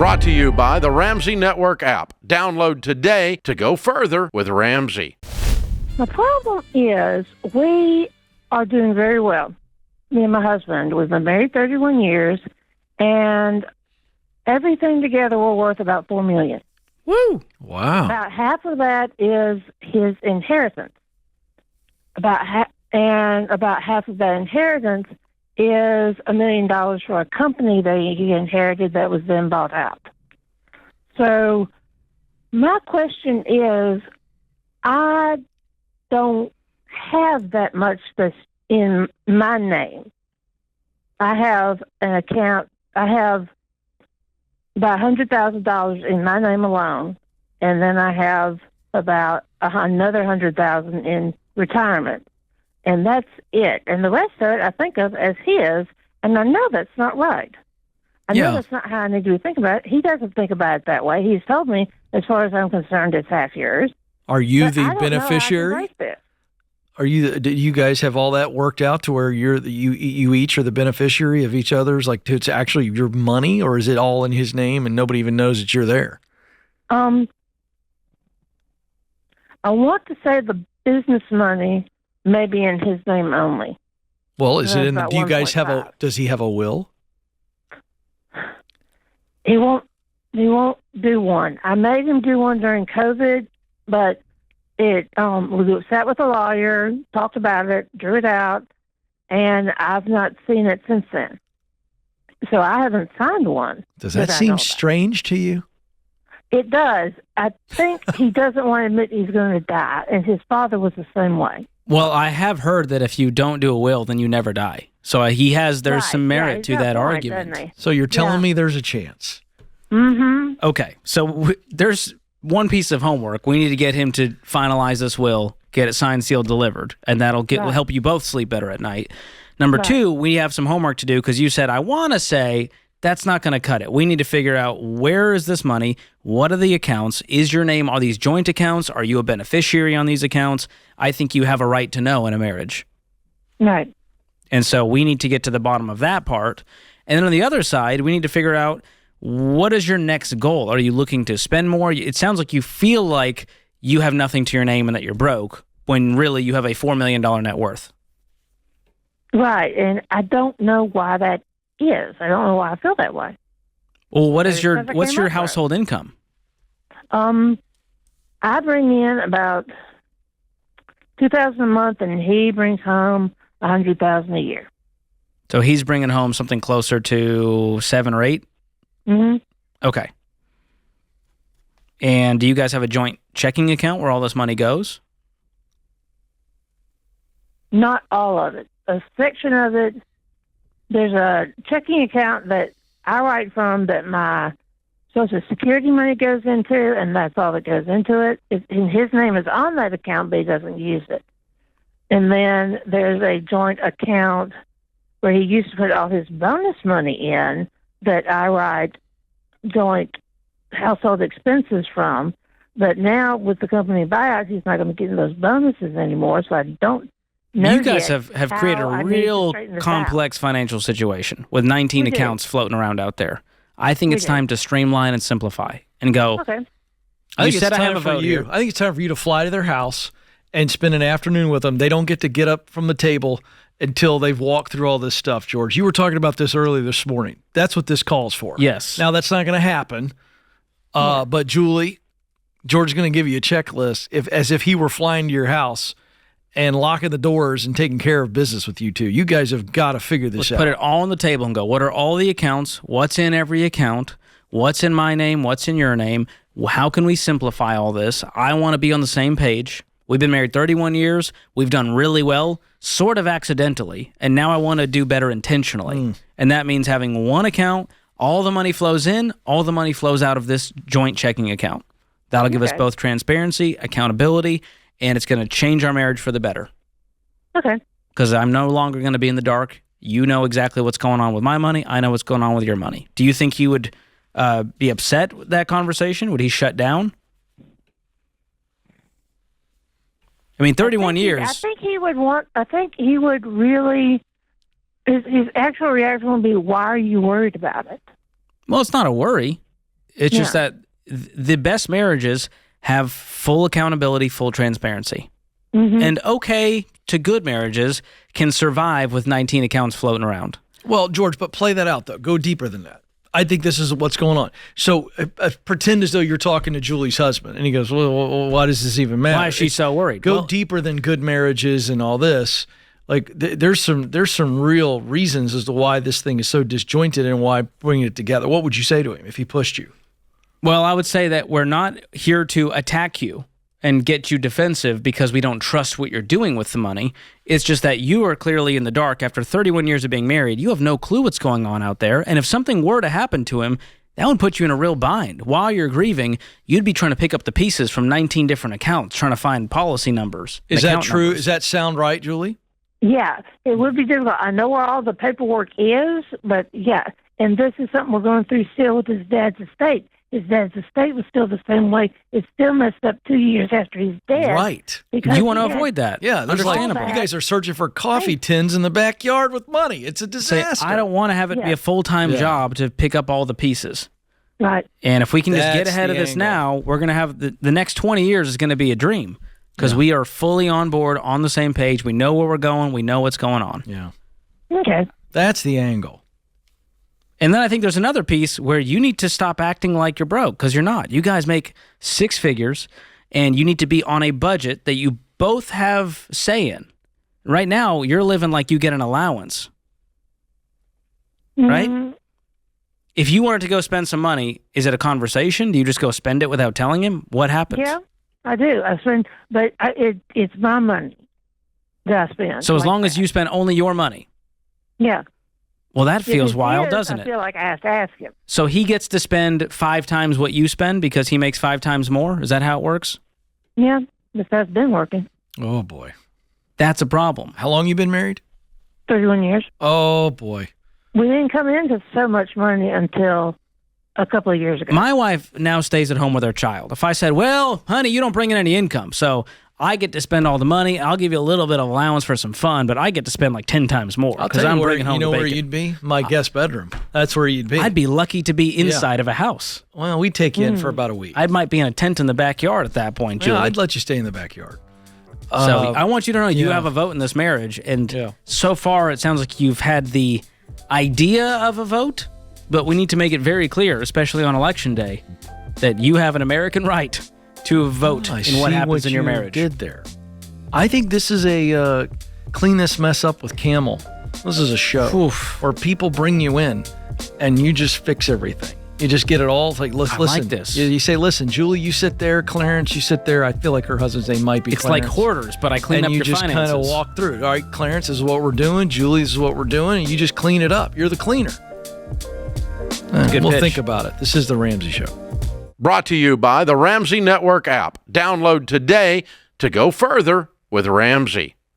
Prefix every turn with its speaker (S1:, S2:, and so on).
S1: Brought to you by the Ramsey Network app. Download today to go further with Ramsey.
S2: The problem is we are doing very well. Me and my husband, we've been married 31 years, and everything together we're worth about $4 million.
S3: Woo! Wow.
S2: About half of that is his inheritance. About half of that inheritance is $1 million for a company that he inherited that was then bought out. So my question is, I don't have that much that's in my name. I have an account. I have about $100,000 in my name alone, and then I have about another $100,000 in retirement. And that's it. And the rest of it I think of as his, and I know that's not right. I know that's not how I need to think about it. He doesn't think about it that way. He's told me, as far as I'm concerned, it's half yours.
S3: Are you the beneficiary? Do you guys have all that worked out to where you each are the beneficiary of each other's, like it's actually your money, or is it all in his name and nobody even knows that you're there?
S2: I want to say the business money may be in his name only.
S3: Well, is it in the, do you guys have does he have a will?
S2: He won't do one. I made him do one during COVID, but we sat with a lawyer, talked about it, drew it out, and I've not seen it since then. So I haven't signed one.
S3: Does that seem strange to you?
S2: It does. I think he doesn't want to admit he's going to die, and his father was the same way.
S4: Well, I have heard that if you don't do a will, then you never die. So there's some merit to that argument.
S3: So you're telling me there's a chance?
S2: Mm-hmm.
S4: Okay, so there's one piece of homework. We need to get him to finalize this will, get it signed, sealed, delivered, and that'll will help you both sleep better at night. Number two, we have some homework to do because you said, I want to say that's not going to cut it. We need to figure out, where is this money? What are the accounts? Is your name, are these joint accounts? Are you a beneficiary on these accounts? I think you have a right to know in a marriage.
S2: Right.
S4: And so we need to get to the bottom of that part. And then on the other side, we need to figure out, what is your next goal? Are you looking to spend more? It sounds like you feel like you have nothing to your name and that you're broke, when really you have a $4 million net worth.
S2: Right, and I don't know why that is. I don't know why I feel that way.
S4: Well, what's your household income?
S2: I bring in about $2,000 a month, and he brings home $100,000 a year.
S4: So he's bringing home something closer to 7 or 8.
S2: Mm-hmm.
S4: Okay. And do you guys have a joint checking account where all this money goes?
S2: Not all of it. A section of it. There's a checking account that I write from that my Social Security money goes into, and that's all that goes into it. His name is on that account, but he doesn't use it. And then there's a joint account where he used to put all his bonus money in that I write joint household expenses from. But now with the company buyout, he's not going to get those bonuses anymore, so I don't know.
S4: You guys have created a real complex financial situation with 19 accounts floating around out there. I think it's time to streamline and simplify and go,
S2: okay.
S3: I think it's time for you to fly to their house and spend an afternoon with them. They don't get to get up from the table until they've walked through all this stuff, George. You were talking about this earlier this morning. That's what this calls for.
S4: Yes.
S3: Now, that's not going to happen. But Julie, George is going to give you a checklist as if he were flying to your house and locking the doors and taking care of business with you two. You guys have got to figure this out.
S4: Put it all on the table and go, what are all the accounts? What's in every account? What's in my name? What's in your name? How can we simplify all this? I want to be on the same page. We've been married 31 years. We've done really well, sort of accidentally, and now I want to do better intentionally. And that means having one account, all the money flows in, all the money flows out of this joint checking account. That'll give us both transparency, accountability, and it's going to change our marriage for the better.
S2: Okay.
S4: Because I'm no longer going to be in the dark. You know exactly what's going on with my money. I know what's going on with your money. Do you think he would be upset with that conversation? Would he shut down? I mean, 31 years.
S2: I think he would really, his actual reaction would be, why are you worried about it?
S4: Well, it's not a worry. It's just that the best marriages have full accountability, full transparency.
S2: Mm-hmm.
S4: And okay to good marriages can survive with 19 accounts floating around.
S3: Well, George, but play that out, though. Go deeper than that. I think this is what's going on. So pretend as though you're talking to Julie's husband, and he goes, well, why does this even matter?
S4: Why is she so worried?
S3: Go deeper than good marriages and all this. Like, there's some real reasons as to why this thing is so disjointed and why bringing it together. What would you say to him if he pushed you?
S4: Well, I would say that we're not here to attack you and get you defensive because we don't trust what you're doing with the money. It's just that you are clearly in the dark. After 31 years of being married, you have no clue what's going on out there. And if something were to happen to him, that would put you in a real bind. While you're grieving, you'd be trying to pick up the pieces from 19 different accounts, trying to find policy numbers.
S3: Is that true?
S4: Numbers.
S3: Does that sound right, Julie?
S2: Yeah, it would be difficult. I know where all the paperwork is, but yeah. And this is something we're going through still with his dad's estate. His dad's estate was still the same way. It's still messed up 2 years after he's dead.
S3: Right.
S4: You want to avoid that.
S3: Yeah, there's
S4: understandable.
S3: You guys are searching for coffee tins in the backyard with money. It's a disaster.
S4: I don't want to have it be a full-time job to pick up all the pieces.
S2: Right.
S4: And if we can just get ahead of this now, we're going to have the next 20 years is going to be a dream because we are fully on board, on the same page. We know where we're going. We know what's going on.
S3: Yeah.
S2: Okay.
S3: That's the angle.
S4: And then I think there's another piece where you need to stop acting like you're broke because you're not. You guys make six figures, and you need to be on a budget that you both have say in. Right now, you're living like you get an allowance, right?
S2: Mm-hmm.
S4: If you wanted to go spend some money, is it a conversation? Do you just go spend it without telling him? What happens?
S2: Yeah, I do. I spend, but it's my money that I spend.
S4: So as long as you spend only your money.
S2: Yeah.
S4: Well, that feels
S2: If it
S4: wild,
S2: is,
S4: doesn't it?
S2: I feel like I have to ask him.
S4: So he gets to spend 5 times what you spend because he makes 5 times more? Is that how it works?
S2: Yeah, this has been working.
S3: Oh, boy.
S4: That's a problem.
S3: How long you been married?
S2: 31 years.
S3: Oh, boy.
S2: We didn't come into so much money until a couple of years ago.
S4: My wife now stays at home with her child. If I said, well, honey, you don't bring in any income, so I get to spend all the money. I'll give you a little bit of allowance for some fun, but I get to spend like 10 times more because I'm bringing home the bacon.
S3: You know where you'd be? My guest bedroom. That's where you'd be.
S4: I'd be lucky to be inside of a house.
S3: Well, we'd take you in for about a week.
S4: I might be in a tent in the backyard at that point, Julie.
S3: Yeah, I'd let you stay in the backyard.
S4: So I want you to know you have a vote in this marriage, and so far it sounds like you've had the idea of a vote, but we need to make it very clear, especially on Election Day, that you have an American right to vote in what happens in your marriage.
S3: Did there? I think this is a clean this mess up with Camel. This is a show where people bring you in and you just fix everything. You just get it all. It's like, listen.
S4: like this.
S3: You say, listen, Julie, you sit there. Clarence, you sit there. I feel like her husband's name might be Clarence.
S4: It's like Hoarders, but I clean up your finances.
S3: And you just kind of walk through it. All right, Clarence, this is what we're doing. Julie, this is what we're doing. And you just clean it up. You're the cleaner. We'll think about it. This is The Ramsey Show.
S1: Brought to you by the Ramsey Network app. Download today to go further with Ramsey.